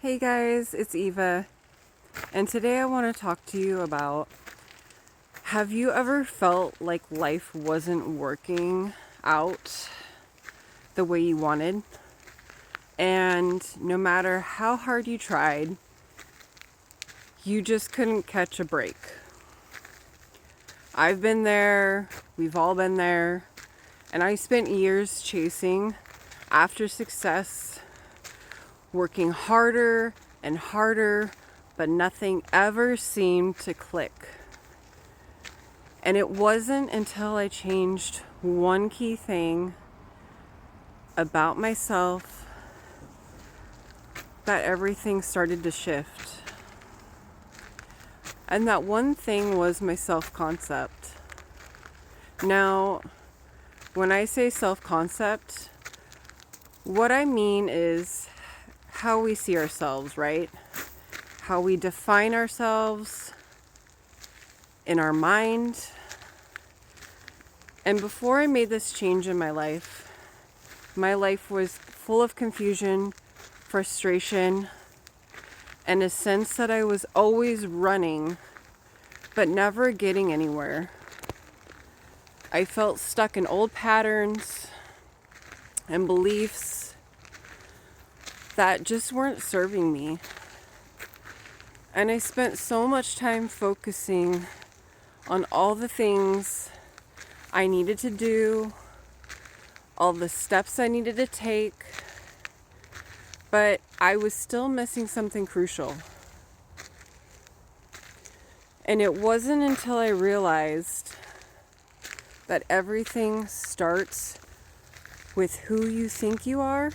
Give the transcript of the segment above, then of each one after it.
Hey guys, it's Eva, and today I want to talk to you about, have you ever felt like life wasn't working out the way you wanted? And no matter how hard you tried, you just couldn't catch a break. I've been there, we've all been there, and I spent years chasing after success, working harder and harder, but nothing ever seemed to click. And it wasn't until I changed one key thing about myself that everything started to shift. And that one thing was my self-concept. Now, when I say self-concept, what I mean is how we see ourselves, right? How we define ourselves in our mind. And before I made this change in my life was full of confusion, frustration, and a sense that I was always running, but never getting anywhere. I felt stuck in old patterns and beliefs that just weren't serving me. And I spent so much time focusing on all the things I needed to do, all the steps I needed to take, but I was still missing something crucial. And it wasn't until I realized that everything starts with who you think you are,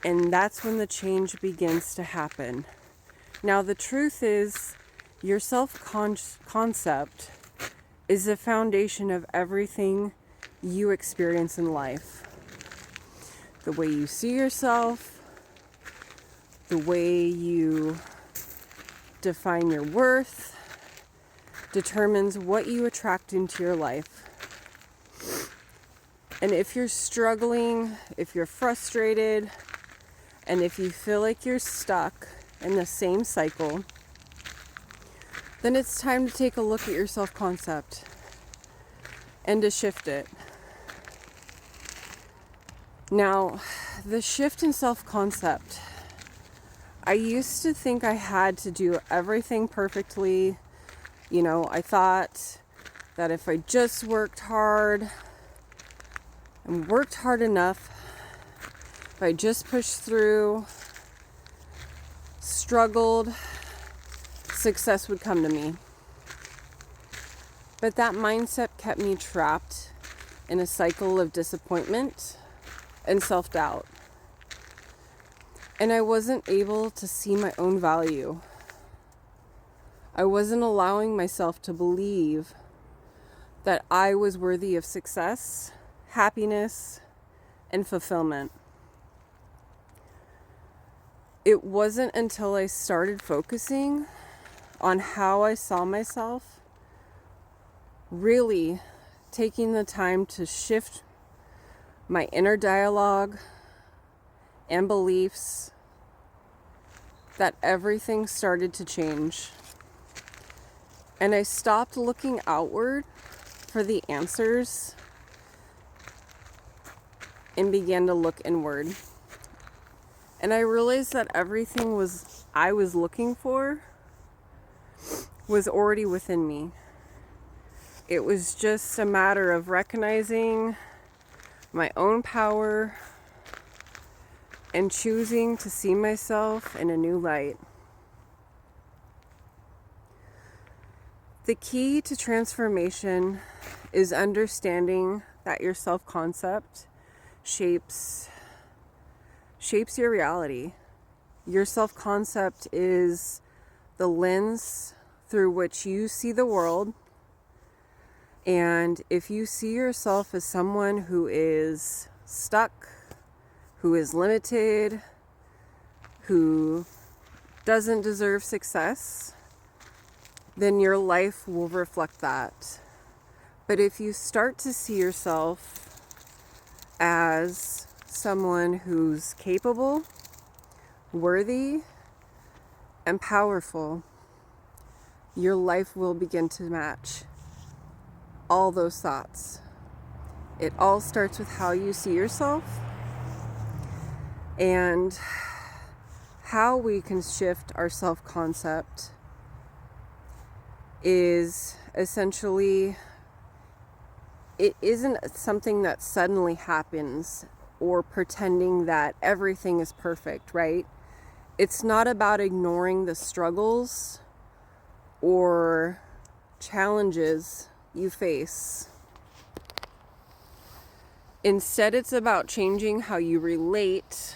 and that's when the change begins to happen. Now, the truth is, your self-concept is the foundation of everything you experience in life. The way you see yourself, the way you define your worth, determines what you attract into your life. And if you're struggling, if you're frustrated, and if you feel like you're stuck in the same cycle, then it's time to take a look at your self-concept and to shift it. Now, the shift in self-concept, I used to think I had to do everything perfectly. I thought that if I just worked hard and worked hard enough, if I just pushed through, struggled, success would come to me. But that mindset kept me trapped in a cycle of disappointment and self-doubt. And I wasn't able to see my own value. I wasn't allowing myself to believe that I was worthy of success, happiness, and fulfillment. It wasn't until I started focusing on how I saw myself, really taking the time to shift my inner dialogue and beliefs, that everything started to change. And I stopped looking outward for the answers and began to look inward. And I realized that everything I was looking for was already within me. It was just a matter of recognizing my own power and choosing to see myself in a new light. The key to transformation is understanding that your self-concept shapes your reality. Your self-concept is the lens through which you see the world. And if you see yourself as someone who is stuck, who is limited, who doesn't deserve success, then your life will reflect that. But if you start to see yourself as someone who's capable, worthy and powerful, your life will begin to match all those thoughts. It all starts with how you see yourself and how we can shift our self-concept is essentially, it isn't something that suddenly happens or pretending that everything is perfect, right? It's not about ignoring the struggles or challenges you face. Instead, it's about changing how you relate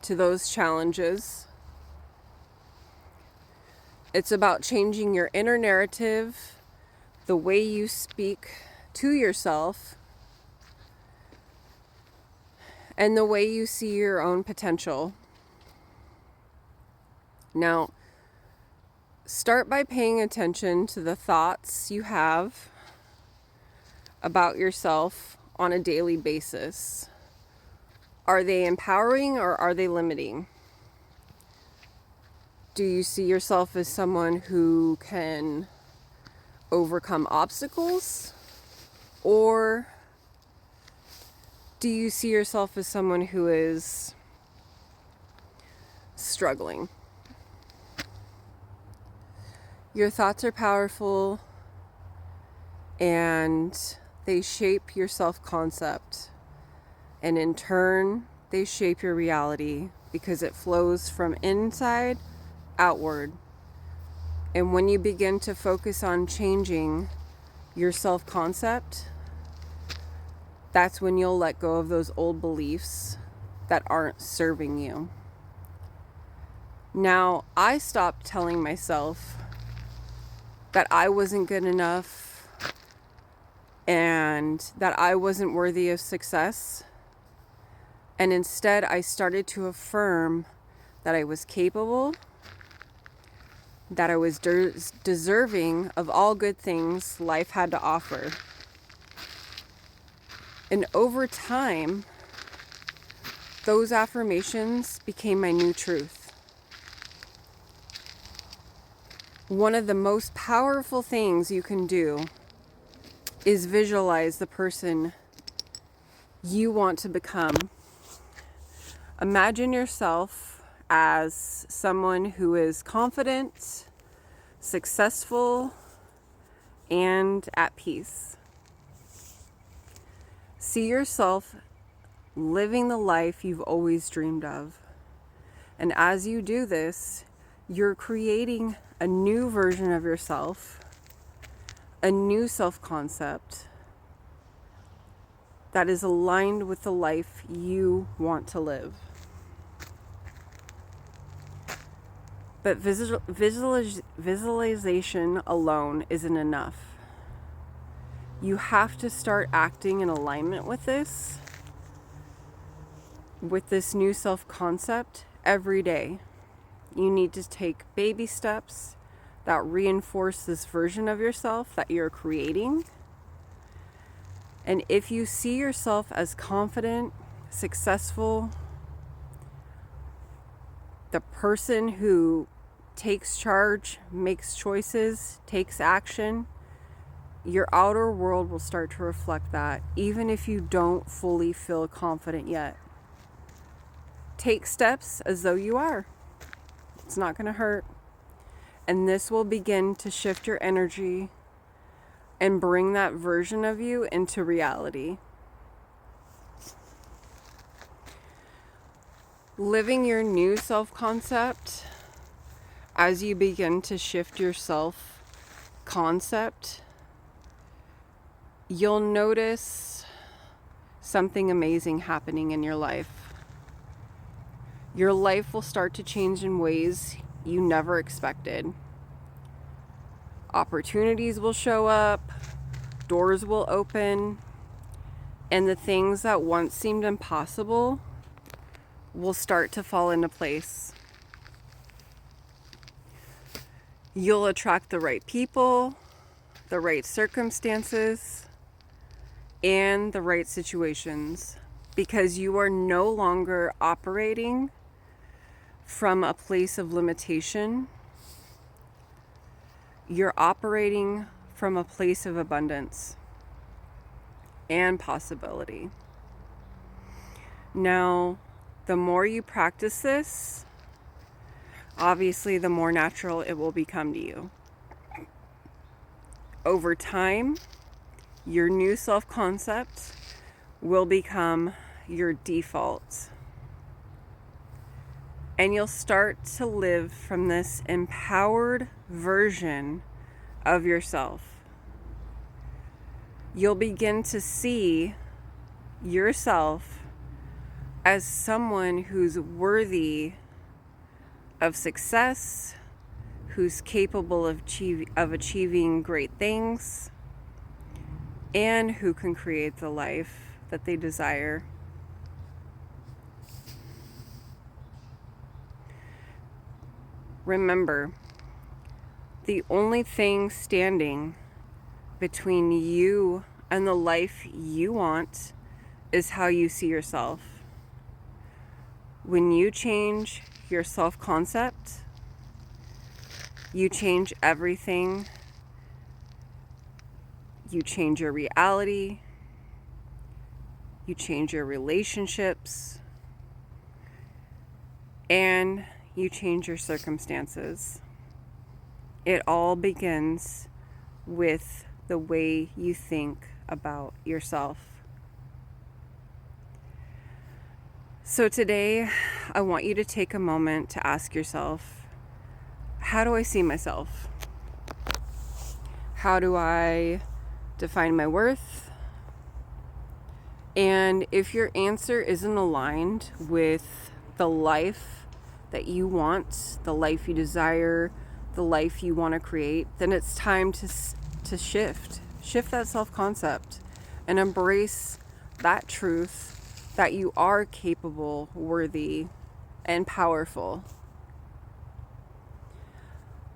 to those challenges. It's about changing your inner narrative, the way you speak to yourself, and the way you see your own potential. Now, start by paying attention to the thoughts you have about yourself on a daily basis. Are they empowering or are they limiting? Do you see yourself as someone who can overcome obstacles? Or do you see yourself as someone who is struggling? Your thoughts are powerful and they shape your self-concept. And in turn, they shape your reality because it flows from inside outward. And when you begin to focus on changing your self-concept, that's when you'll let go of those old beliefs that aren't serving you. Now, I stopped telling myself that I wasn't good enough and that I wasn't worthy of success. And instead, I started to affirm that I was capable, that I was deserving of all good things life had to offer. And over time, those affirmations became my new truth. One of the most powerful things you can do is visualize the person you want to become. Imagine yourself as someone who is confident, successful, and at peace. See yourself living the life you've always dreamed of. And as you do this, you're creating a new version of yourself, a new self-concept that is aligned with the life you want to live. But visualization alone isn't enough. You have to start acting in alignment with this new self-concept every day. You need to take baby steps that reinforce this version of yourself that you're creating. And if you see yourself as confident, successful, the person who takes charge, makes choices, takes action, your outer world will start to reflect that, even if you don't fully feel confident yet. Take steps as though you are. It's not going to hurt. And this will begin to shift your energy and bring that version of you into reality. Living your new self-concept, as you begin to shift your self-concept, you'll notice something amazing happening in your life. Your life will start to change in ways you never expected. Opportunities will show up, doors will open, and the things that once seemed impossible will start to fall into place. You'll attract the right people, the right circumstances, and the right situations because you are no longer operating from a place of limitation. You're operating from a place of abundance and possibility. Now, the more you practice this, obviously, the more natural it will become to you. Over time, your new self-concept will become your default. And you'll start to live from this empowered version of yourself. You'll begin to see yourself as someone who's worthy of success, who's capable of achieving great things, and who can create the life that they desire. Remember, the only thing standing between you and the life you want is how you see yourself. When you change your self-concept, you change everything. You change your reality. You change your relationships. And you change your circumstances. It all begins with the way you think about yourself. So today, I want you to take a moment to ask yourself, how do I see myself? How do I define my worth? And if your answer isn't aligned with the life that you want, the life you desire, the life you want to create, then it's time to shift that self-concept and embrace that truth that you are capable, worthy, and powerful.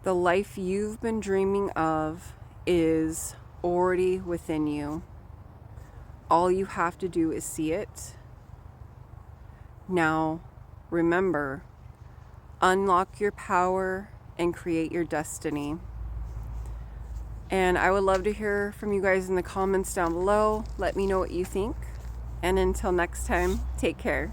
The life you've been dreaming of is already within you. All you have to do is see it. Now, remember, unlock your power and create your destiny. And I would love to hear from you guys in the comments down below. Let me know what you think. And until next time, take care.